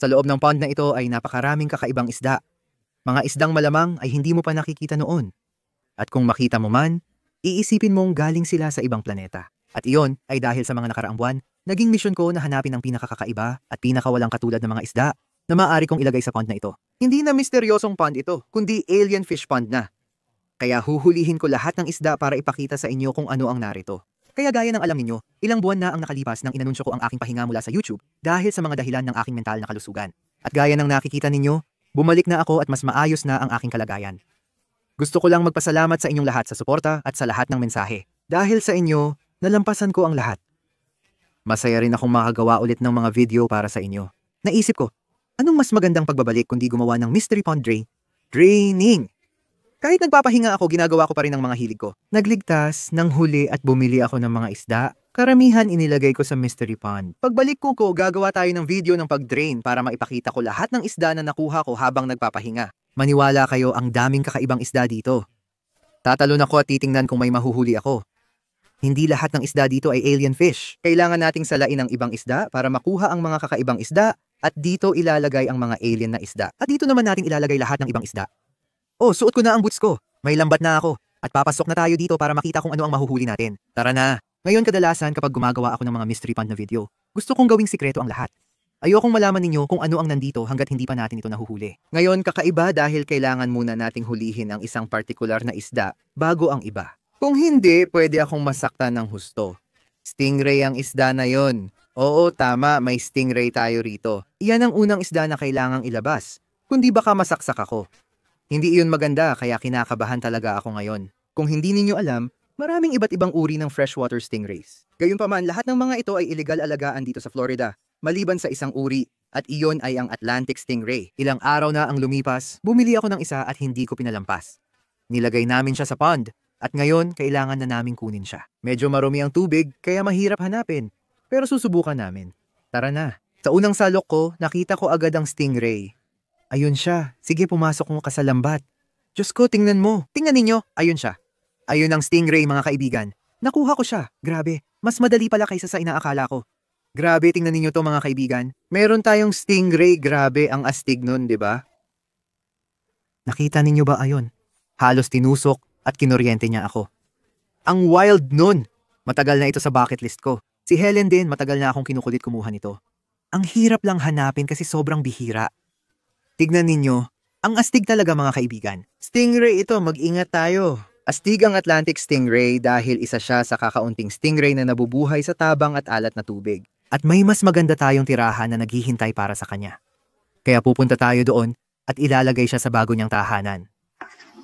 Sa loob ng pond na ito ay napakaraming kakaibang isda. Mga isdang malamang ay hindi mo pa nakikita noon. At kung makita mo man, iisipin mong galing sila sa ibang planeta. At iyon ay dahil sa mga nakaraang buwan, naging misyon ko na hanapin ang pinakakakaiba at pinakawalang katulad ng mga isda na maaari kong ilagay sa pond na ito. Hindi na misteryosong pond ito, kundi alien fish pond na. Kaya huhulihin ko lahat ng isda para ipakita sa inyo kung ano ang narito. Kaya gaya ng alam ninyo, ilang buwan na ang nakalipas nang inanunsyo ko ang aking pahinga mula sa YouTube dahil sa mga dahilan ng aking mental na kalusugan. At gaya ng nakikita ninyo, bumalik na ako at mas maayos na ang aking kalagayan. Gusto ko lang magpasalamat sa inyong lahat sa suporta at sa lahat ng mensahe. Dahil sa inyo, nalampasan ko ang lahat. Masaya rin akong makagawa ulit ng mga video para sa inyo. Naisip ko, anong mas magandang pagbabalik kundi gumawa ng Mystery Pond Draining? Kahit nagpapahinga ako, ginagawa ko pa rin ang mga hilig ko. Nagligtas, nanghuli at bumili ako ng mga isda. Karamihan inilagay ko sa Mystery Pond. Pagbalik ko, gagawa tayo ng video ng pag-drain para maipakita ko lahat ng isda na nakuha ko habang nagpapahinga. Maniwala kayo, ang daming kakaibang isda dito. Tatalon ako at titingnan kung may mahuhuli ako. Hindi lahat ng isda dito ay alien fish. Kailangan nating salain ang ibang isda para makuha ang mga kakaibang isda at dito ilalagay ang mga alien na isda. At dito naman natin ilalagay lahat ng ibang isda. Oh, suot ko na ang boots ko. May lambat na ako. At papasok na tayo dito para makita kung ano ang mahuhuli natin. Tara na. Ngayon kadalasan kapag gumagawa ako ng mga mystery pond na video, gusto kong gawing sikreto ang lahat. Ayokong malaman ninyo kung ano ang nandito hanggat hindi pa natin ito nahuhuli. Ngayon kakaiba dahil kailangan muna nating hulihin ang isang partikular na isda bago ang iba. Kung hindi, pwede akong masaktan ng husto. Stingray ang isda na yon. Oo, tama, may stingray tayo rito. Iyan ang unang isda na kailangang ilabas. Kundi baka masaksak ako. Hindi iyon maganda kaya kinakabahan talaga ako ngayon. Kung hindi ninyo alam, maraming iba't ibang uri ng freshwater stingrays. Gayunpaman, lahat ng mga ito ay illegal alagaan dito sa Florida, maliban sa isang uri, at iyon ay ang Atlantic stingray. Ilang araw na ang lumipas, bumili ako ng isa at hindi ko pinalampas. Nilagay namin siya sa pond, at ngayon kailangan na naming kunin siya. Medyo marumi ang tubig, kaya mahirap hanapin, pero susubukan namin. Tara na. Sa unang salok ko, nakita ko agad ang stingray. Ayun siya. Sige, pumasok mo ka sa lambat. Diyos ko, tingnan mo. Tingnan ninyo. Ayun siya. Ayun ang stingray, mga kaibigan. Nakuha ko siya. Grabe. Mas madali pala kaysa sa inaakala ko. Grabe, tingnan ninyo to mga kaibigan. Meron tayong stingray. Grabe, ang astig nun, di ba? Nakita ninyo ba ayun? Halos tinusok at kinuryente niya ako. Ang wild nun. Matagal na ito sa bucket list ko. Si Helen din, matagal na akong kinukulit kumuha nito. Ang hirap lang hanapin kasi sobrang bihira. Tignan ninyo, ang astig talaga mga kaibigan. Stingray ito, mag-ingat tayo. Astig ang Atlantic stingray dahil isa siya sa kakaunting stingray na nabubuhay sa tabang at alat na tubig. At may mas maganda tayong tirahan na naghihintay para sa kanya. Kaya pupunta tayo doon at ilalagay siya sa bago niyang tahanan.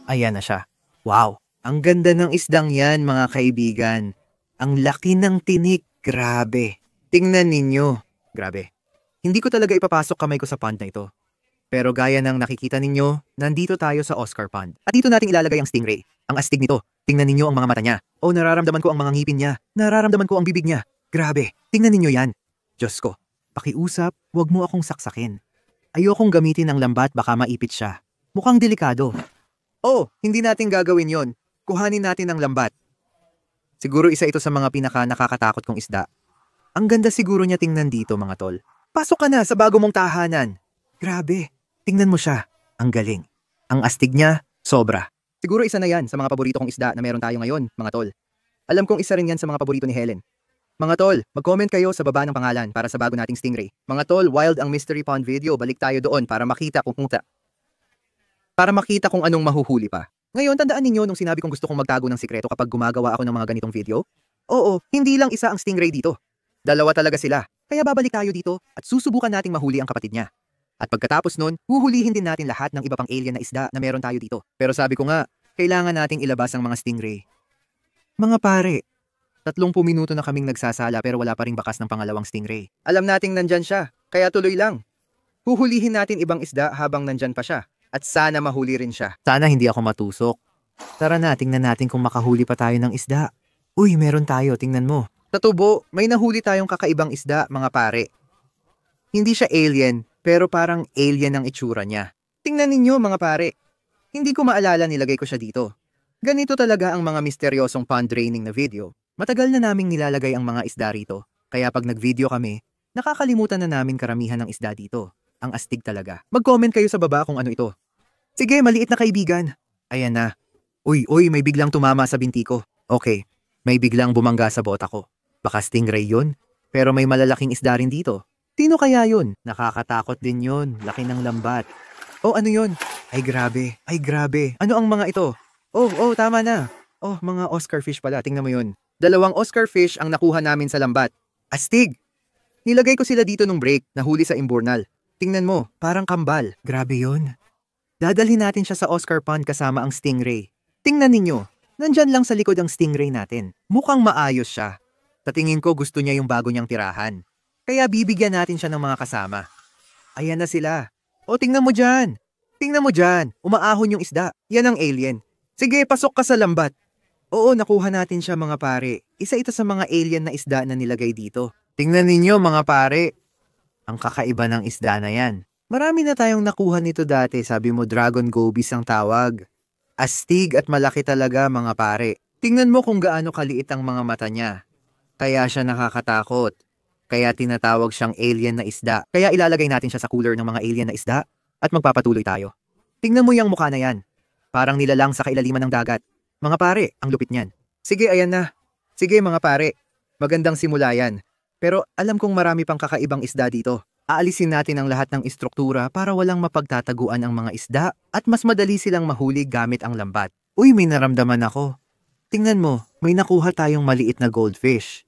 Ayan na siya. Wow, ang ganda ng isdang yan mga kaibigan. Ang laki ng tinik, grabe. Tingnan ninyo, grabe. Hindi ko talaga ipapasok kamay ko sa pond na ito. Pero gaya ng nakikita ninyo, nandito tayo sa Oscar Pond. At dito natin ilalagay ang stingray. Ang astig nito. Tingnan ninyo ang mga mata niya. Oh, nararamdaman ko ang mga ngipin niya. Nararamdaman ko ang bibig niya. Grabe. Tingnan ninyo yan. Diyos ko. Pakiusap, huwag mo akong saksakin. Ayokong gamitin ang lambat, baka maipit siya. Mukhang delikado. Oh, hindi natin gagawin yon. Kuhanin natin ang lambat. Siguro isa ito sa mga pinaka-nakakatakot kong isda. Ang ganda siguro niya tingnan dito mga tol. Pasok ka na sa bago mong tahanan. Grabe. Tingnan mo siya. Ang galing. Ang astig niya, sobra. Siguro isa na yan sa mga paborito kong isda na meron tayo ngayon, mga tol. Alam kong isa rin yan sa mga paborito ni Helen. Mga tol, mag-comment kayo sa baba ng pangalan para sa bago nating stingray. Mga tol, wild ang Mystery Pond video. Balik tayo doon para makita kung anong mahuhuli pa. Ngayon, tandaan ninyo nung sinabi kong gusto kong magtago ng sikreto kapag gumagawa ako ng mga ganitong video? Oo, hindi lang isa ang stingray dito. Dalawa talaga sila. Kaya babalik tayo dito at susubukan nating mahuli ang kapatid niya. At pagkatapos nun, huhulihin din natin lahat ng iba pang alien na isda na meron tayo dito. Pero sabi ko nga, kailangan nating ilabas ang mga stingray. Mga pare, 30 minuto na kaming nagsasala pero wala pa ring bakas ng pangalawang stingray. Alam nating nandyan siya, kaya tuloy lang. Huhulihin natin ibang isda habang nandyan pa siya. At sana mahuli rin siya. Sana hindi ako matusok. Tara na, tingnan natin kung makahuli pa tayo ng isda. Uy, meron tayo, tingnan mo. Sa tubo, may nahuli tayong kakaibang isda, mga pare. Hindi siya alien, pero parang alien ang itsura niya. Tingnan ninyo mga pare. Hindi ko maalala nilagay ko siya dito. Ganito talaga ang mga misteryosong pond draining na video. Matagal na naming nilalagay ang mga isda rito. Kaya pag nag-video kami, nakakalimutan na namin karamihan ng isda dito. Ang astig talaga. Mag-comment kayo sa baba kung ano ito. Sige, maliit na kaibigan. Ayan na. Uy, may biglang tumama sa binti ko. Okay, may biglang bumangga sa bota ko. Baka stingray yun, pero may malalaking isda rin dito. Sino kaya yun? Nakakatakot din yun. Laki ng lambat. Oh, ano yun? Ay grabe. Ano ang mga ito? Oh, tama na. Oh, mga Oscar fish pala. Tingnan mo yun. 2 Oscar fish ang nakuha namin sa lambat. Astig! Nilagay ko sila dito nung break, nahuli sa imburnal. Tingnan mo, parang kambal. Grabe yun. Dadalhin natin siya sa Oscar Pond kasama ang stingray. Tingnan ninyo, nandyan lang sa likod ang stingray natin. Mukhang maayos siya. Sa tingin ko gusto niya yung bago niyang tirahan. Kaya bibigyan natin siya ng mga kasama. Ayan na sila. O tingnan mo dyan. Umaahon yung isda. Yan ang alien. Sige, pasok ka sa lambat. Oo, nakuha natin siya mga pare. Isa ito sa mga alien na isda na nilagay dito. Tingnan ninyo mga pare. Ang kakaiba ng isda na yan. Marami na tayong nakuha nito dati. Sabi mo dragon gobies ang tawag. Astig at malaki talaga mga pare. Tingnan mo kung gaano kaliit ang mga mata niya. Kaya siya nakakatakot. Kaya tinatawag siyang alien na isda. Kaya ilalagay natin siya sa cooler ng mga alien na isda at magpapatuloy tayo. Tingnan mo yung mukha na yan. Parang nilalang sa kailaliman ng dagat. Mga pare, ang lupit niyan. Sige, ayan na. Sige mga pare, magandang simula yan. Pero alam kong marami pang kakaibang isda dito. Aalisin natin ang lahat ng istruktura para walang mapagtataguan ang mga isda at mas madali silang mahuli gamit ang lambat. Uy, may naramdaman ako. Tingnan mo, may nakuha tayong maliit na goldfish.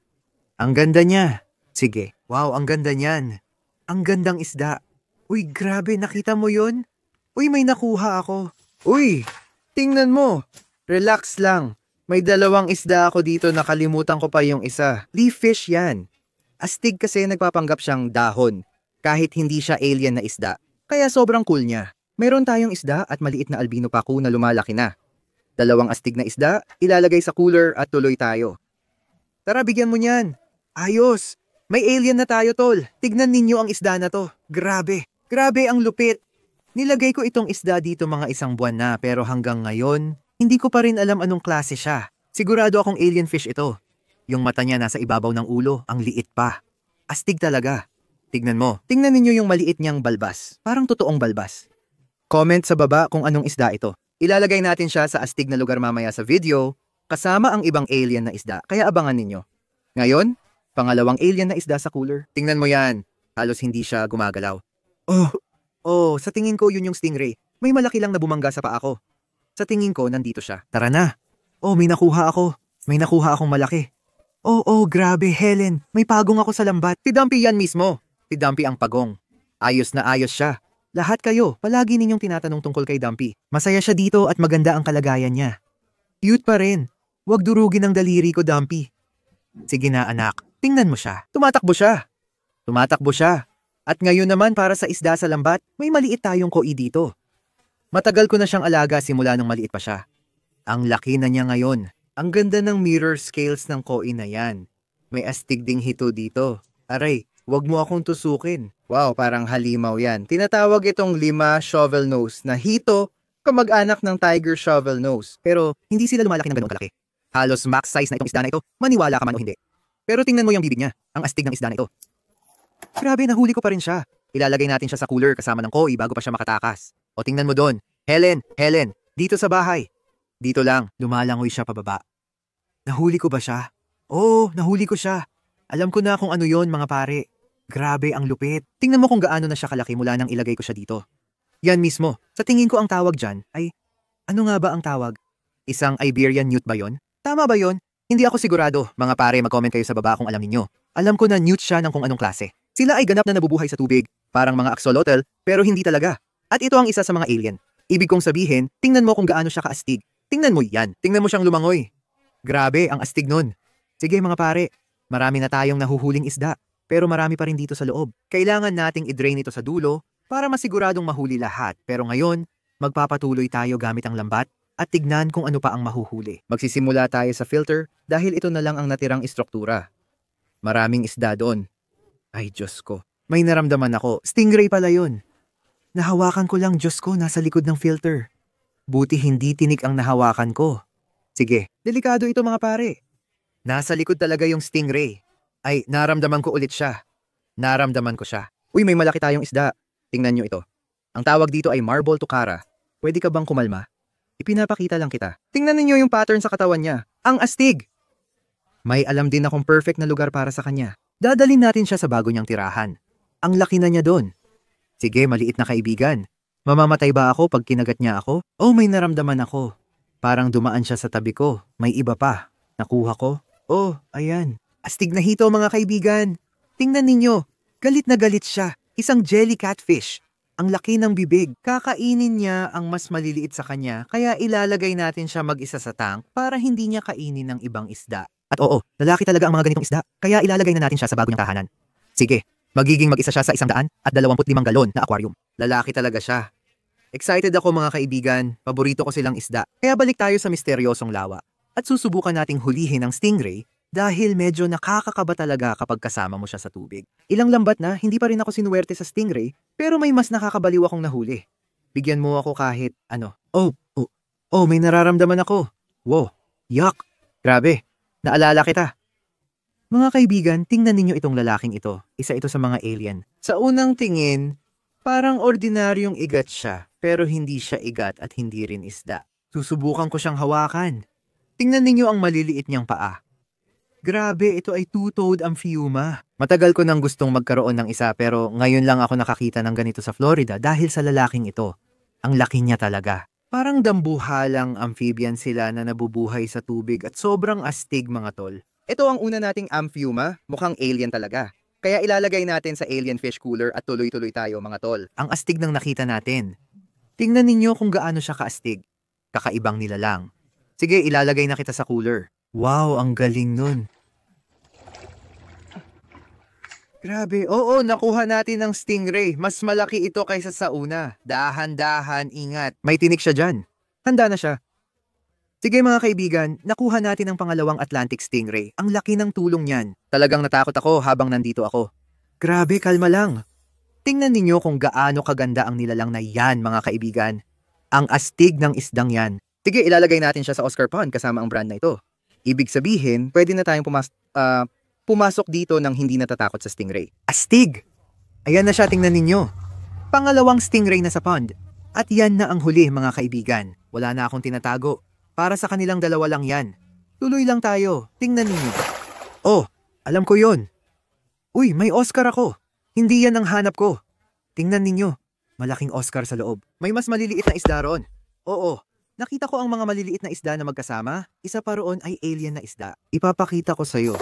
Ang ganda niya. Sige, wow, ang ganda niyan. Ang gandang isda. Uy, grabe, nakita mo yun? Uy, may nakuha ako. Uy, tingnan mo. Relax lang. May 2 isda ako dito, nakalimutan ko pa yung isa. Leaf fish yan. Astig kasi nagpapanggap siyang dahon, kahit hindi siya alien na isda. Kaya sobrang cool niya. Meron tayong isda at maliit na albino paku na lumalaki na. 2 astig na isda, ilalagay sa cooler at tuloy tayo. Tara, bigyan mo niyan. Ayos. May alien na tayo, tol. Tignan ninyo ang isda na to. Grabe ang lupit. Nilagay ko itong isda dito mga 1 buwan na pero hanggang ngayon, hindi ko pa rin alam anong klase siya. Sigurado akong alien fish ito. Yung mata niya nasa ibabaw ng ulo, ang liit pa. Astig talaga. Tignan mo. Tingnan ninyo yung maliit niyang balbas. Parang totoong balbas. Comment sa baba kung anong isda ito. Ilalagay natin siya sa astig na lugar mamaya sa video, kasama ang ibang alien na isda. Kaya abangan ninyo. Ngayon, pangalawang alien na isda sa cooler. Tingnan mo yan. Halos hindi siya gumagalaw. Oh, sa tingin ko yun yung stingray. May malaki lang na bumangga sa paa ko. Sa tingin ko, nandito siya. Tara na. Oh, may nakuha ako. May nakuha akong malaki. Oh, grabe, Helen. May pagong ako sa lambat. Si Dumpy yan mismo. Si Dumpy ang pagong. Ayos na ayos siya. Lahat kayo, palagi ninyong tinatanong tungkol kay Dumpy. Masaya siya dito at maganda ang kalagayan niya. Cute pa rin. Huwag durugin ang daliri ko, Dumpy. Sige na, anak. Tingnan mo siya. Tumatakbo siya. At ngayon naman para sa isda sa lambat, may maliit tayong koi dito. Matagal ko na siyang alaga simula nung maliit pa siya. Ang laki na niya ngayon. Ang ganda ng mirror scales ng koi na yan. May astig ding hito dito. Aray, wag mo akong tusukin. Wow, parang halimaw yan. Tinatawag itong lima shovel nose na hito, kamag-anak ng tiger shovel nose. Pero hindi sila lumalaki ng ganun kalaki. Halos max size na itong isda na ito, maniwala ka man o hindi. Pero tingnan mo yung bibig niya, ang astig ng isda na ito. Grabe, nahuli ko pa rin siya. Ilalagay natin siya sa cooler kasama ng koi bago pa siya makatakas. O tingnan mo doon. Helen, dito sa bahay. Dito lang, lumalangoy siya pababa. Nahuli ko ba siya? Oo, nahuli ko siya. Alam ko na kung ano yon mga pare. Grabe, ang lupit. Tingnan mo kung gaano na siya kalaki mula nang ilagay ko siya dito. Yan mismo. Sa tingin ko ang tawag dyan ay... Ano nga ba ang tawag? Isang Iberian newt ba yon? Tama ba yon? Hindi ako sigurado. Mga pare, mag-comment kayo sa baba kung alam ninyo. Alam ko na newt siya ng kung anong klase. Sila ay ganap na nabubuhay sa tubig, parang mga axolotl, pero hindi talaga. At ito ang isa sa mga alien. Ibig kong sabihin, tingnan mo kung gaano siya kaastig. Tingnan mo yan. Tingnan mo siyang lumangoy. Grabe, ang astig nun. Sige mga pare, marami na tayong nahuhuling isda, pero marami pa rin dito sa loob. Kailangan nating i-drain ito sa dulo para masiguradong mahuli lahat. Pero ngayon, magpapatuloy tayo gamit ang lambat at tignan kung ano pa ang mahuhuli. Magsisimula tayo sa filter dahil ito na lang ang natirang istruktura. Maraming isda doon. Ay, Diyos ko. May naramdaman ako. Stingray pala yun. Nahawakan ko lang, Diyos ko, nasa likod ng filter. Buti hindi tinik ang nahawakan ko. Sige, delikado ito mga pare. Nasa likod talaga yung stingray. Ay, naramdaman ko ulit siya. Naramdaman ko siya. Uy, may malaki tayong isda. Tingnan nyo ito. Ang tawag dito ay marble tukara. Pwede ka bang kumalma? Ipinapakita lang kita. Tingnan ninyo yung pattern sa katawan niya. Ang astig! May alam din akong perfect na lugar para sa kanya. Dadalhin natin siya sa bago niyang tirahan. Ang laki na niya doon. Sige, maliit na kaibigan. Mamamatay ba ako pag kinagat niya ako? Oh, may naramdaman ako. Parang dumaan siya sa tabi ko. May iba pa. Nakuha ko. Oh, ayan. Astig na hito mga kaibigan. Tingnan ninyo. Galit na galit siya. Isang jelly catfish. Ang laki ng bibig. Kakainin niya ang mas maliliit sa kanya, kaya ilalagay natin siya mag-isa sa tank para hindi niya kainin ng ibang isda. At oo, lalaki talaga ang mga ganitong isda, kaya ilalagay na natin siya sa bago niyang tahanan. Sige, magiging mag-isa siya sa 125 galon na aquarium. Lalaki talaga siya. Excited ako mga kaibigan, paborito ko silang isda. Kaya balik tayo sa misteryosong lawa. At susubukan nating hulihin ang stingray dahil medyo nakakakaba talaga kapag kasama mo siya sa tubig. Ilang lambat na, hindi pa rin ako sinuwerte sa stingray, pero may mas nakakabaliw akong nahuli. Bigyan mo ako kahit ano. Oh, may nararamdaman ako. Wow, yuck. Grabe, naalala kita. Mga kaibigan, tingnan ninyo itong lalaking ito. Isa ito sa mga alien. Sa unang tingin, parang ordinaryong igat siya, pero hindi siya igat at hindi rin isda. Susubukan ko siyang hawakan. Tingnan ninyo ang maliliit niyang paa. Grabe, ito ay two-toed amphiuma. Matagal ko nang gustong magkaroon ng isa pero ngayon lang ako nakakita ng ganito sa Florida dahil sa lalaking ito. Ang laki niya talaga. Parang dambuhalang amphibian sila na nabubuhay sa tubig at sobrang astig mga tol. Ito ang una nating amphiuma, mukhang alien talaga. Kaya ilalagay natin sa alien fish cooler at tuloy-tuloy tayo mga tol. Ang astig ng nakita natin. Tingnan ninyo kung gaano siya kaastig. Kakaibang nila lang. Sige, ilalagay na kita sa cooler. Wow, ang galing nun. Grabe, oo, nakuha natin ng stingray. Mas malaki ito kaysa sa una. Dahan-dahan, ingat. May tinik siya dyan. Handa na siya. Sige mga kaibigan, nakuha natin ang pangalawang Atlantic stingray. Ang laki ng tulong niyan. Talagang natakot ako habang nandito ako. Grabe, kalma lang. Tingnan ninyo kung gaano kaganda ang nilalang na yan mga kaibigan. Ang astig ng isdang yan. Sige, ilalagay natin siya sa Oscar Pond kasama ang brand na ito. Ibig sabihin, pwede na tayong pumasok dito nang hindi natatakot sa stingray. Astig! Ayan na siya, tingnan ninyo. Pangalawang stingray na sa pond. At yan na ang huli mga kaibigan. Wala na akong tinatago. Para sa kanilang dalawa lang yan. Tuloy lang tayo. Tingnan ninyo. Oh, alam ko yon. Uy, may Oscar ako. Hindi yan ang hanap ko. Tingnan ninyo. Malaking Oscar sa loob. May mas maliliit na isda ron. Oo. Nakita ko ang mga maliliit na isda na magkasama. Isa pa roon ay alien na isda. Ipapakita ko sa'yo.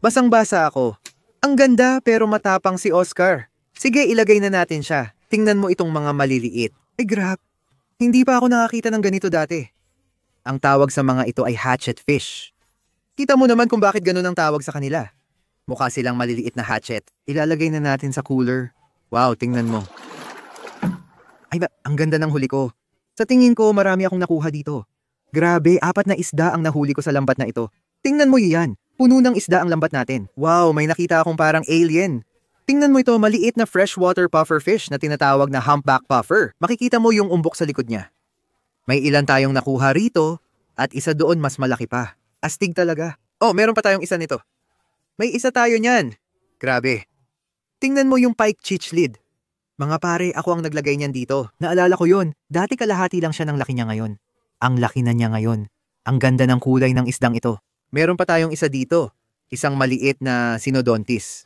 Basang-basa ako. Ang ganda pero matapang si Oscar. Sige, ilagay na natin siya. Tingnan mo itong mga maliliit. Ay grab. Hindi pa ako nakakita ng ganito dati. Ang tawag sa mga ito ay hatchet fish. Kita mo naman kung bakit ganun ang tawag sa kanila. Mukha silang maliliit na hatchet. Ilalagay na natin sa cooler. Wow, tingnan mo. Ay ba, ang ganda ng huli ko. Sa tingin ko, marami akong nakuha dito. Grabe, 4 na isda ang nahuli ko sa lambat na ito. Tingnan mo yan. Puno ng isda ang lambat natin. Wow, may nakita akong parang alien. Tingnan mo ito, maliit na freshwater puffer fish na tinatawag na humpback puffer. Makikita mo yung umbok sa likod niya. May ilan tayong nakuha rito at isa doon mas malaki pa. Astig talaga. Oh, meron pa tayong isa nito. May isa tayo niyan. Grabe. Tingnan mo yung pike chichlid. Mga pare, ako ang naglagay niyan dito. Naalala ko yun. Dati kalahati lang siya ng laki niya ngayon. Ang laki na niya ngayon. Ang ganda ng kulay ng isdang ito. Meron pa tayong isa dito. Isang maliit na sinodontis.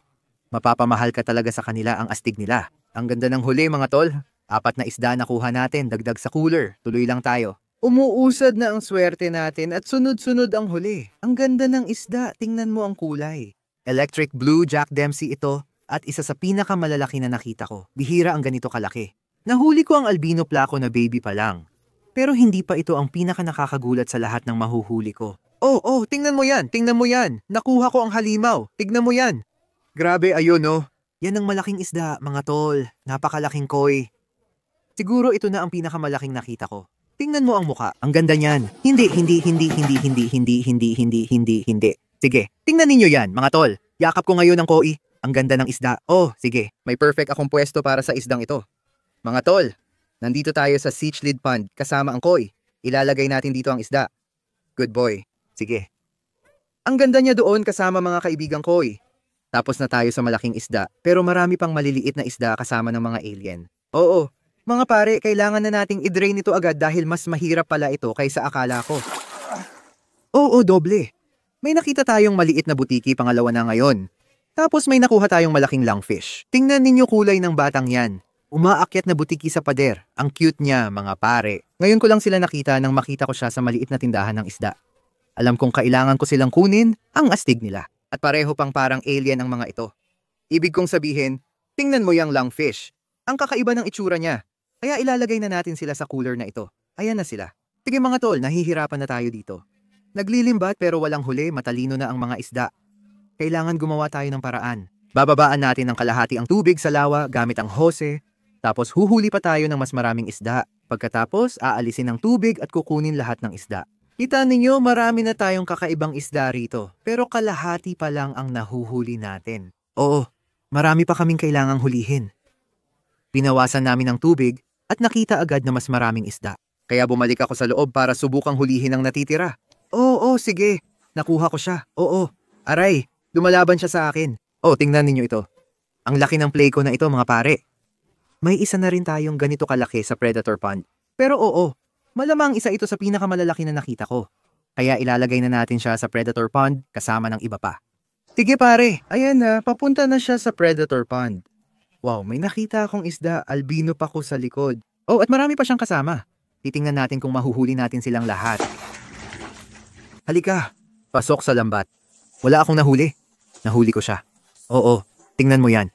Mapapamahal ka talaga sa kanila ang astig nila. Ang ganda ng huli mga tol. 4 na isda nakuha natin, dagdag sa cooler. Tuloy lang tayo. Umuusad na ang swerte natin at sunod-sunod ang huli. Ang ganda ng isda, tingnan mo ang kulay. Electric blue Jack Dempsey ito. At isa sa pinakamalalaki na nakita ko. Bihira ang ganito kalaki. Nahuli ko ang albino placo na baby pa lang. Pero hindi pa ito ang pinaka nakakagulat sa lahat ng mahuhuli ko. Oh, tingnan mo yan, tingnan mo yan. Nakuha ko ang halimaw, tignan mo yan. Grabe, ayun oh. Yan ang malaking isda, mga tol. Napakalaking koi. Siguro ito na ang pinakamalaking nakita ko. Tingnan mo ang muka, ang ganda niyan. Hindi. Sige, tingnan ninyo yan, mga tol. Yakap ko ngayon ang koi. Ang ganda ng isda. Oh, sige. May perfect akong pwesto para sa isdang ito. Mga tol, nandito tayo sa Cichlid Pond kasama ang koi. Ilalagay natin dito ang isda. Good boy. Sige. Ang ganda niya doon kasama mga kaibigang koi. Tapos na tayo sa malaking isda, pero marami pang maliliit na isda kasama ng mga alien. Oo, mga pare, kailangan na nating i-drain ito agad dahil mas mahirap pala ito kaysa akala ko. Oo, doble. May nakita tayong maliit na butiki pangalawa na ngayon. Tapos may nakuha tayong malaking lungfish. Tingnan ninyo kulay ng batang yan. Umaakyat na butiki sa pader. Ang cute niya, mga pare. Ngayon ko lang sila nakita nang makita ko siya sa maliit na tindahan ng isda. Alam kong kailangan ko silang kunin ang astig nila. At pareho pang parang alien ang mga ito. Ibig kong sabihin, tingnan mo yung lungfish. Ang kakaiba ng itsura niya. Kaya ilalagay na natin sila sa cooler na ito. Ayan na sila. Sige mga tol, nahihirapan na tayo dito. Naglilimbat pero walang huli, matalino na ang mga isda. Kailangan gumawa tayo ng paraan. Bababaan natin ng kalahati ang tubig sa lawa gamit ang hose. Tapos huhuli pa tayo ng mas maraming isda. Pagkatapos, aalisin ang tubig at kukunin lahat ng isda. Kita ninyo, marami na tayong kakaibang isda rito, pero kalahati pa lang ang nahuhuli natin. Oo, marami pa kaming kailangang hulihin. Pinawasan namin ang tubig at nakita agad na mas maraming isda. Kaya bumalik ako sa loob para subukang hulihin ang natitira. Oo, sige. Nakuha ko siya. Oo. Aray, lumalaban siya sa akin. Oh, tingnan ninyo ito. Ang laki ng play ko na ito, mga pare. May isa na rin tayong ganito kalaki sa Predator Pond. Pero oo, malamang isa ito sa pinakamalalaki na nakita ko. Kaya ilalagay na natin siya sa Predator Pond kasama ng iba pa. Sige pare, ayan na, papunta na siya sa Predator Pond. Wow, may nakita akong isda, albino pa ko sa likod. Oh, at marami pa siyang kasama. Titingnan natin kung mahuhuli natin silang lahat. Halika, pasok sa lambat. Wala akong nahuli. Nahuli ko siya. Oo, tingnan mo yan.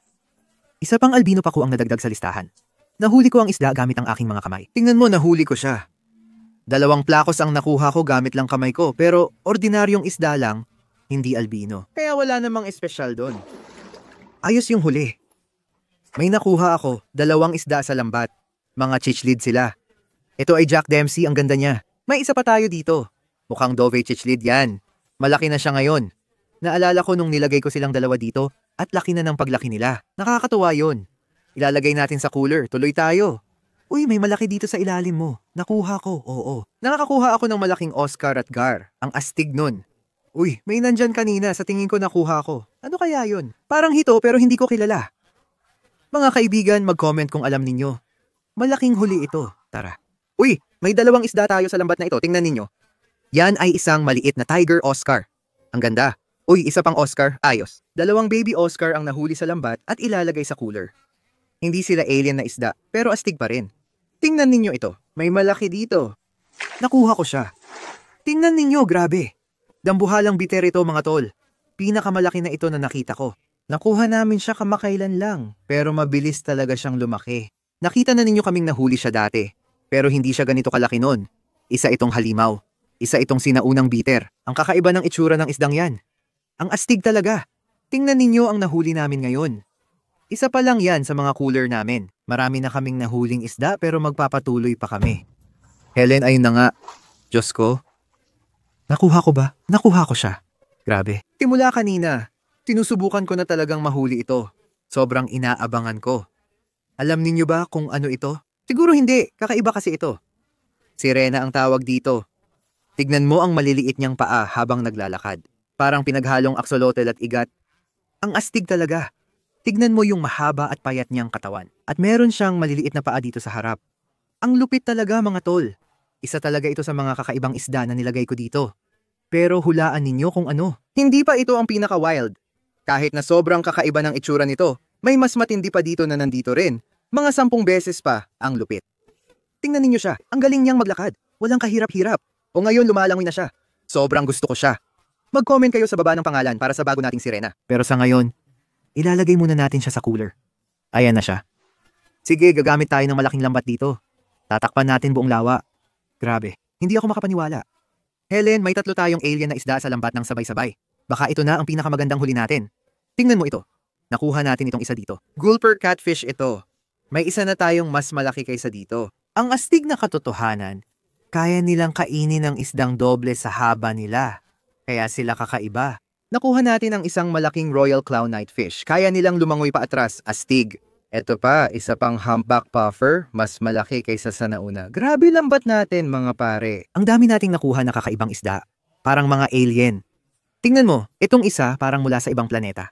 Isa pang albino pa ko ang nadagdag sa listahan. Nahuli ko ang isda gamit ang aking mga kamay. Tingnan mo, nahuli ko siya. 2 plakos ang nakuha ko gamit lang kamay ko, pero ordinaryong isda lang, hindi albino. Kaya wala namang espesyal doon. Ayos yung huli. May nakuha ako, 2 isda sa lambat. Mga chichlid sila. Ito ay Jack Dempsey, ang ganda niya. May isa pa tayo dito. Mukhang Dove chichlid yan. Malaki na siya ngayon. Naalala ko nung nilagay ko silang 2 dito at laki na ng paglaki nila. Nakakatuwa yun. Ilalagay natin sa cooler. Tuloy tayo. Uy, may malaki dito sa ilalim mo. Nakuha ko, oo. Nakakakuha ako ng malaking Oscar at Gar. Ang astig nun. Uy, may nandyan kanina. Sa tingin ko nakuha ko. Ano kaya yun? Parang hito pero hindi ko kilala. Mga kaibigan, mag-comment kung alam ninyo. Malaking huli ito. Tara. Uy, may 2 isda tayo sa lambat na ito. Tingnan ninyo. Yan ay isang maliit na Tiger Oscar. Ang ganda. Uy, isa pang Oscar. Ayos. 2 baby Oscar ang nahuli sa lambat at ilalagay sa cooler. Hindi sila alien na isda, pero astig pa rin. Tingnan ninyo ito. May malaki dito. Nakuha ko siya. Tingnan ninyo, grabe. Dambuhalang biter ito, mga tol. Pinakamalaki na ito na nakita ko. Nakuha namin siya kamakailan lang, pero mabilis talaga siyang lumaki. Nakita na ninyo kaming nahuli siya dati, pero hindi siya ganito kalaki noon. Isa itong halimaw. Isa itong sinaunang biter. Ang kakaiba ng itsura ng isdang yan. Ang astig talaga. Tingnan ninyo ang nahuli namin ngayon. Isa pa lang yan sa mga cooler namin. Marami na kaming nahuling isda pero magpapatuloy pa kami. Helen, ayun na nga. Diyos ko. Nakuha ko ba? Nakuha ko siya. Grabe. Simula kanina, sinusubukan ko na talagang mahuli ito. Sobrang inaabangan ko. Alam ninyo ba kung ano ito? Siguro hindi. Kakaiba kasi ito. Sirena ang tawag dito. Tignan mo ang maliliit niyang paa habang naglalakad. Parang pinaghalong axolotl at igat. Ang astig talaga. Tignan mo yung mahaba at payat niyang katawan. At meron siyang maliliit na paa dito sa harap. Ang lupit talaga, mga tol. Isa talaga ito sa mga kakaibang isda na nilagay ko dito. Pero hulaan ninyo kung ano. Hindi pa ito ang pinaka-wild. Kahit na sobrang kakaiba ng itsura nito, may mas matindi pa dito na nandito rin. Mga 10 beses pa ang lupit. Tingnan ninyo siya. Ang galing niyang maglakad. Walang kahirap-hirap. O ngayon lumalangoy na siya. Sobrang gusto ko siya. Mag-comment kayo sa baba ng pangalan para sa bago nating sirena. Pero sa ngayon, ilalagay muna natin siya sa cooler. Ayan na siya. Sige, gagamit tayo ng malaking lambat dito. Tatakpan natin buong lawa. Grabe, hindi ako makapaniwala. Helen, may 3 tayong alien na isda sa lambat ng sabay-sabay. Baka ito na ang pinakamagandang huli natin. Tingnan mo ito. Nakuha natin itong isa dito. Gulper catfish ito. May isa na tayong mas malaki kaysa dito. Ang astig na katotohanan, kaya nilang kainin ang isdang doble sa haba nila. Kaya sila kakaiba. Nakuha natin ang isang malaking Royal Clown Knightfish. Kaya nilang lumangoy pa atras, astig. Eto pa, isa pang humpback puffer, mas malaki kaysa sa nauna. Grabe lambat natin, mga pare. Ang dami nating nakuha na kakaibang isda. Parang mga alien. Tingnan mo, itong isa parang mula sa ibang planeta.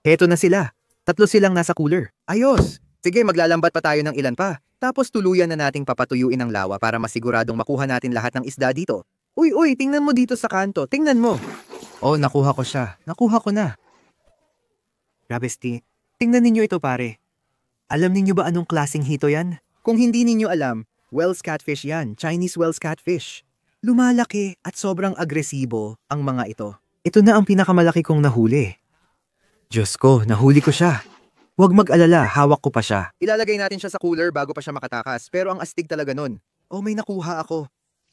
Heto na sila. 3 silang nasa cooler. Ayos! Sige, maglalambat pa tayo ng ilan pa. Tapos tuluyan na nating papatuyuin ang lawa para masiguradong makuha natin lahat ng isda dito. Uy, tingnan mo dito sa kanto. Tingnan mo. Oh, nakuha ko siya. Nakuha ko na. Grabe, Steve. Tingnan ninyo ito, pare. Alam ninyo ba anong klaseng hito yan? Kung hindi ninyo alam, Wells catfish yan. Chinese Wells catfish. Lumalaki at sobrang agresibo ang mga ito. Ito na ang pinakamalaki kong nahuli. Diyos ko, nahuli ko siya. Huwag mag-alala, hawak ko pa siya. Ilalagay natin siya sa cooler bago pa siya makatakas, pero ang astig talaga nun. Oh, may nakuha ako.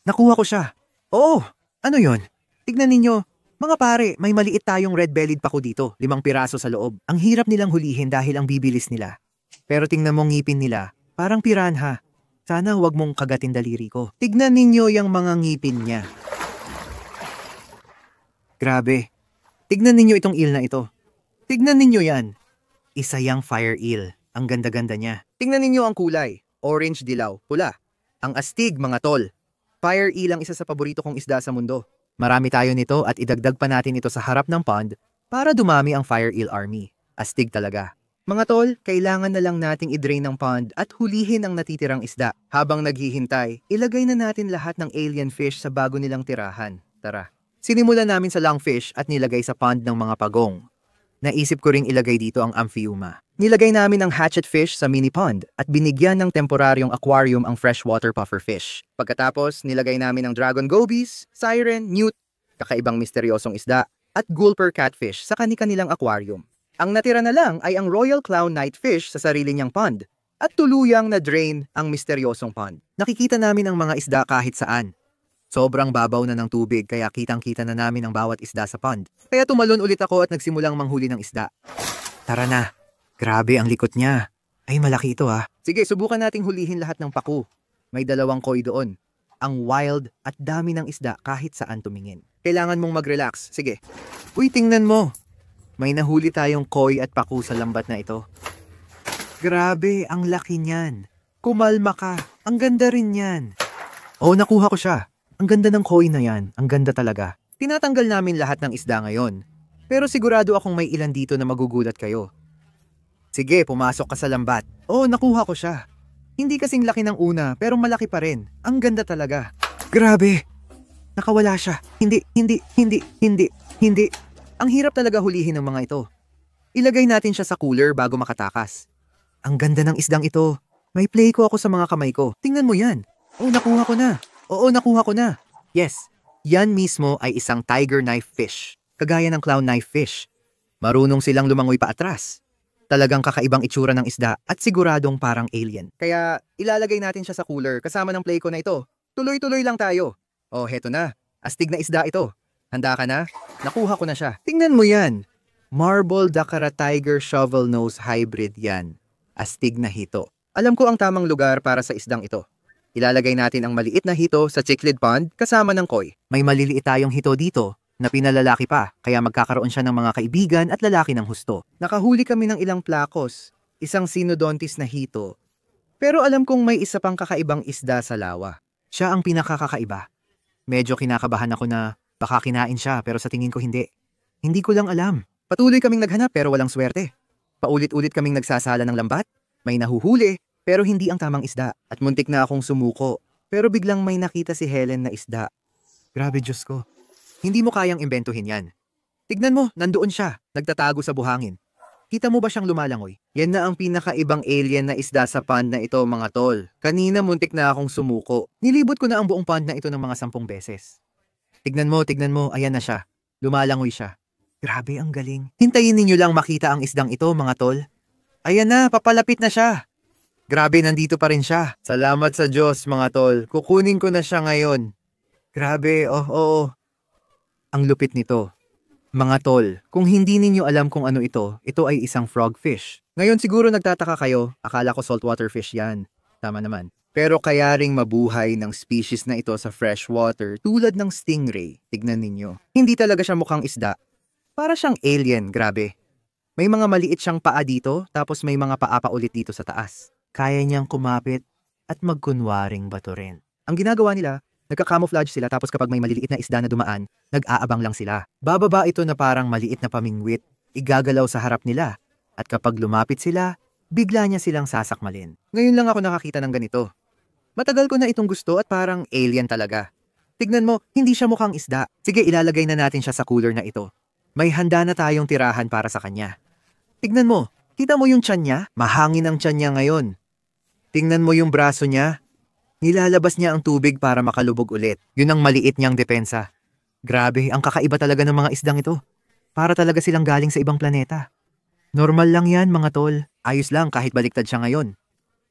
Nakuha ko siya. Oo, ano yon? Tignan ninyo. Mga pare, may maliit tayong red-bellied pako dito, 5 piraso sa loob. Ang hirap nilang hulihin dahil ang bibilis nila. Pero tingnan mong ngipin nila, parang piranha. Sana huwag mong kagatin daliri ko. Tignan ninyo yung mga ngipin niya. Grabe. Tignan ninyo itong eel na ito. Tignan ninyo yan. Isa yang fire eel. Ang ganda-ganda niya. Tingnan ninyo ang kulay. Orange, dilaw, pula. Ang astig, mga tol. Fire eel ang isa sa paborito kong isda sa mundo. Marami tayo nito at idagdag pa natin ito sa harap ng pond para dumami ang fire eel army. Astig talaga. Mga tol, kailangan na lang nating i-drain ng pond at hulihin ang natitirang isda. Habang naghihintay, ilagay na natin lahat ng alien fish sa bago nilang tirahan. Tara. Sinimulan namin sa lungfish at nilagay sa pond ng mga pagong. Naisip ko ring ilagay dito ang amphiuma. Nilagay namin ang hatchet fish sa mini pond at binigyan ng temporaryong aquarium ang freshwater pufferfish. Pagkatapos, nilagay namin ang dragon gobies, siren, newt, kakaibang misteryosong isda, at gulper catfish sa kani-kanilang aquarium. Ang natira na lang ay ang royal clown knightfish sa sarili niyang pond at tuluyang na-drain ang misteryosong pond. Nakikita namin ang mga isda kahit saan. Sobrang babaw na ng tubig kaya kitang-kita na namin ang bawat isda sa pond. Kaya tumalon ulit ako at nagsimulang manghuli ng isda. Tara na. Grabe ang likot niya. Ay malaki ito ah. Sige, subukan nating hulihin lahat ng paku. May 2 koi doon. Ang wild at dami ng isda kahit saan tumingin. Kailangan mong mag-relax. Sige. Uy, tingnan mo. May nahuli tayong koi at paku sa lambat na ito. Grabe, ang laki niyan. Kumalma ka. Ang ganda rin yan. Oh, nakuha ko siya. Ang ganda ng koi na yan. Ang ganda talaga. Tinatanggal namin lahat ng isda ngayon. Pero sigurado akong may ilan dito na magugulat kayo. Sige, pumasok ka sa lambat. Oh, nakuha ko siya. Hindi kasing laki ng una, pero malaki pa rin. Ang ganda talaga. Grabe. Nakawala siya. Hindi. Ang hirap talaga hulihin ng mga ito. Ilagay natin siya sa cooler bago makatakas. Ang ganda ng isdang ito. May play ko ako sa mga kamay ko. Tingnan mo yan. Oh, nakuha ko na. Oo, nakuha ko na. Yes, yan mismo ay isang tiger knife fish, kagaya ng clown knife fish. Marunong silang lumangoy pa atras. Talagang kakaibang itsura ng isda at siguradong parang alien. Kaya ilalagay natin siya sa cooler kasama ng play ko na ito. Tuloy-tuloy lang tayo. Oh, heto na. Astig na isda ito. Handa ka na? Nakuha ko na siya. Tingnan mo yan. Marble Dakara Tiger Shovel Nose Hybrid yan. Astig na hito. Alam ko ang tamang lugar para sa isdang ito. Ilalagay natin ang maliit na hito sa cichlid pond kasama ng koi. May maliliit tayong hito dito na pinalalaki pa, kaya magkakaroon siya ng mga kaibigan at lalaki ng husto. Nakahuli kami ng ilang plakos, isang sinodontis na hito. Pero alam kong may isa pang kakaibang isda sa lawa. Siya ang pinakakakaiba. Medyo kinakabahan ako na baka kinain siya pero sa tingin ko hindi. Hindi ko lang alam. Patuloy kaming naghanap pero walang swerte. Paulit-ulit kaming nagsasala ng lambat. May nahuhuli. Pero hindi ang tamang isda at muntik na akong sumuko. Pero biglang may nakita si Helen na isda. Grabe, Diyos ko. Hindi mo kayang imbentuhin yan. Tignan mo, nandoon siya, nagtatago sa buhangin. Kita mo ba siyang lumalangoy? Yan na ang pinakaibang alien na isda sa pond na ito, mga tol. Kanina muntik na akong sumuko. Nilibot ko na ang buong pond na ito ng mga 10 beses. Tignan mo, ayan na siya. Lumalangoy siya. Grabe, ang galing. Hintayin ninyo lang makita ang isdang ito, mga tol. Ayan na, papalapit na siya. Grabe, nandito pa rin siya. Salamat sa Diyos, mga tol. Kukunin ko na siya ngayon. Grabe, oo. Ang lupit nito. Mga tol, kung hindi ninyo alam kung ano ito ay isang frogfish. Ngayon siguro nagtataka kayo, akala ko saltwater fish yan. Tama naman. Pero kaya ring mabuhay ng species na ito sa freshwater tulad ng stingray. Tignan ninyo. Hindi talaga siya mukhang isda. Para siyang alien, grabe. May mga maliit siyang paa dito, tapos may mga paa pa ulit dito sa taas. Kaya niyang kumapit at magkunwaring bato rin. Ang ginagawa nila, nagka-camouflage sila tapos kapag may maliliit na isda na dumaan, nag-aabang lang sila. Bababa ito na parang maliit na pamingwit igagalaw sa harap nila. At kapag lumapit sila, bigla niya silang sasakmalin. Ngayon lang ako nakakita ng ganito. Matagal ko na itong gusto at parang alien talaga. Tignan mo, hindi siya mukhang isda. Sige, ilalagay na natin siya sa cooler na ito. May handa na tayong tirahan para sa kanya. Tignan mo, kita mo yung tiyan niya? Mahangin ang tiyan niya ngayon. Tingnan mo yung braso niya. Nilalabas niya ang tubig para makalubog ulit. Yun ang maliit niyang depensa. Grabe, ang kakaiba talaga ng mga isdang ito. Para talaga silang galing sa ibang planeta. Normal lang yan mga tol. Ayos lang kahit baliktad siya ngayon.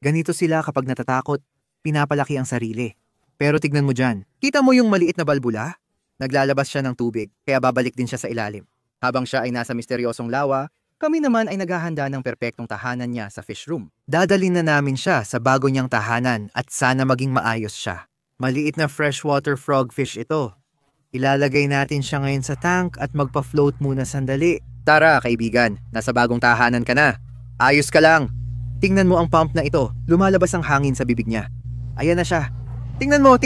Ganito sila kapag natatakot, pinapalaki ang sarili. Pero tignan mo dyan, kita mo yung maliit na balbula? Naglalabas siya ng tubig, kaya babalik din siya sa ilalim. Habang siya ay nasa misteryosong lawa, kami naman ay naghahanda ng perpektong tahanan niya sa fish room. Dadalhin na namin siya sa bago niyang tahanan at sana maging maayos siya. Maliit na freshwater frogfish ito. Ilalagay natin siya ngayon sa tank at magpa-float muna sandali. Tara kaibigan, nasa bagong tahanan ka na. Ayos ka lang. Tingnan mo ang pump na ito, lumalabas ang hangin sa bibig niya. Ayan na siya. Tingnan mo.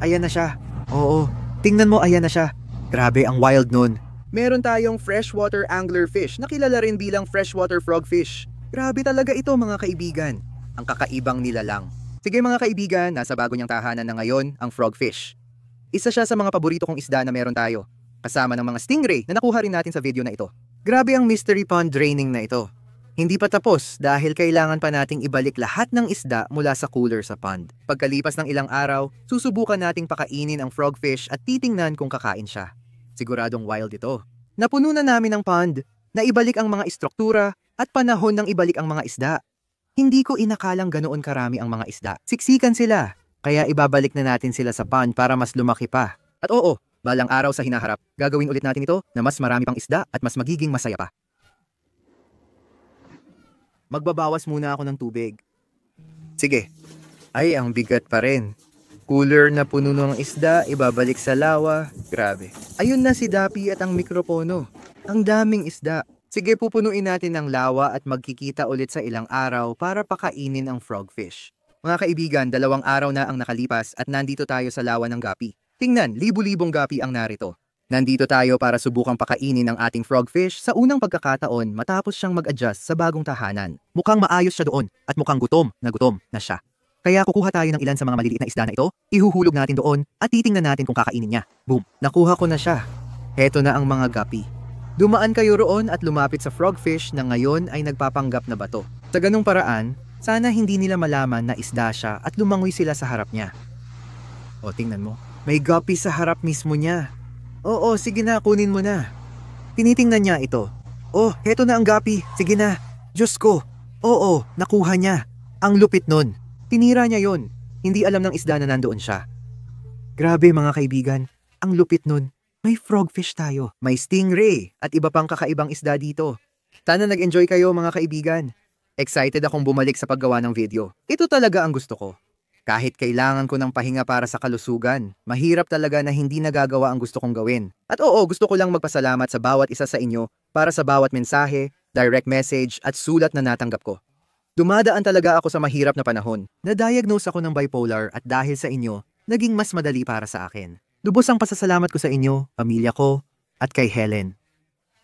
Ayan na siya. Oo, tingnan mo, ayan na siya. Grabe ang wild nun. Meron tayong freshwater anglerfish na kilala rin bilang freshwater frogfish. Grabe talaga ito mga kaibigan. Ang kakaibang nilalang. Sige mga kaibigan, nasa bago niyang tahanan na ngayon ang frogfish. Isa siya sa mga paborito kong isda na meron tayo. Kasama ng mga stingray na nakuha rin natin sa video na ito. Grabe ang mystery pond draining na ito. Hindi pa tapos dahil kailangan pa nating ibalik lahat ng isda mula sa cooler sa pond. Pagkalipas ng ilang araw, susubukan nating pakainin ang frogfish at titingnan kung kakain siya. Siguradong wild ito. Napuno na namin ang pond, naibalik ang mga istruktura at panahon ng ibalik ang mga isda. Hindi ko inakalang ganoon karami ang mga isda. Siksikan sila, kaya ibabalik na natin sila sa pond para mas lumaki pa. At oo, balang araw sa hinaharap, gagawin ulit natin ito na mas marami pang isda at mas magiging masaya pa. Magbabawas muna ako ng tubig. Sige. Ay, ang bigat pa rin. Cooler na puno ng isda, ibabalik sa lawa. Grabe. Ayun na si Dapi at ang mikropono. Ang daming isda. Sige, pupunuin natin ang lawa at magkikita ulit sa ilang araw para pakainin ang frogfish. Mga kaibigan, 2 araw na ang nakalipas at nandito tayo sa lawa ng gapi. Tingnan, libu-libong gapi ang narito. Nandito tayo para subukang pakainin ang ating frogfish sa unang pagkakataon matapos siyang mag-adjust sa bagong tahanan. Mukhang maayos siya doon at mukhang gutom na siya. Kaya kukuha tayo ng ilan sa mga maliliit na isda na ito, ihuhulog natin doon at titingnan natin kung kakainin niya. Boom! Nakuha ko na siya. Heto na ang mga gapi. Dumaan kayo roon at lumapit sa frogfish na ngayon ay nagpapanggap na bato. Sa ganung paraan, sana hindi nila malaman na isda siya at lumangoy sila sa harap niya. O tingnan mo, may gapi sa harap mismo niya. Oo, sige na, kunin mo na. Tinitingnan niya ito. Oh, heto na ang gapi. Sige na. Diyos ko. Oo, nakuha niya. Ang lupit nun. Tinira niya yon. Hindi alam ng isda na nandoon siya. Grabe mga kaibigan. Ang lupit nun. May frogfish tayo. May stingray at iba pang kakaibang isda dito. Sana nag-enjoy kayo mga kaibigan. Excited akong bumalik sa paggawa ng video. Ito talaga ang gusto ko. Kahit kailangan ko ng pahinga para sa kalusugan, mahirap talaga na hindi nagagawa ang gusto kong gawin. At oo, gusto ko lang magpasalamat sa bawat isa sa inyo para sa bawat mensahe, direct message at sulat na natanggap ko. Dumadaan talaga ako sa mahirap na panahon. Na-diagnose ako ng bipolar at dahil sa inyo, naging mas madali para sa akin. Lubos ang pasasalamat ko sa inyo, pamilya ko, at kay Helen.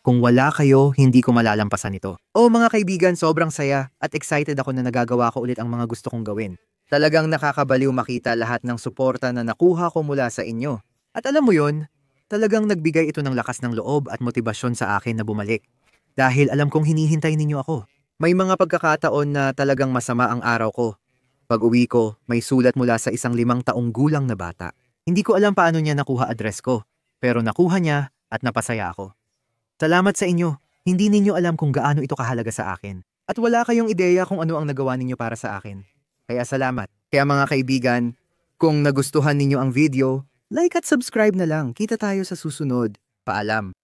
Kung wala kayo, hindi ko malalampasan ito. O mga kaibigan, sobrang saya at excited ako na nagagawa ko ulit ang mga gusto kong gawin. Talagang nakakabaliw makita lahat ng suporta na nakuha ko mula sa inyo. At alam mo yon, talagang nagbigay ito ng lakas ng loob at motibasyon sa akin na bumalik. Dahil alam kong hinihintay ninyo ako. May mga pagkakataon na talagang masama ang araw ko. Pag-uwi ko, may sulat mula sa isang 5 taong gulang na bata. Hindi ko alam paano niya nakuha address ko, pero nakuha niya at napasaya ako. Salamat sa inyo. Hindi ninyo alam kung gaano ito kahalaga sa akin. At wala kayong ideya kung ano ang nagawa ninyo para sa akin. Kaya salamat. Kaya mga kaibigan, kung nagustuhan ninyo ang video, like at subscribe na lang. Kita tayo sa susunod. Paalam.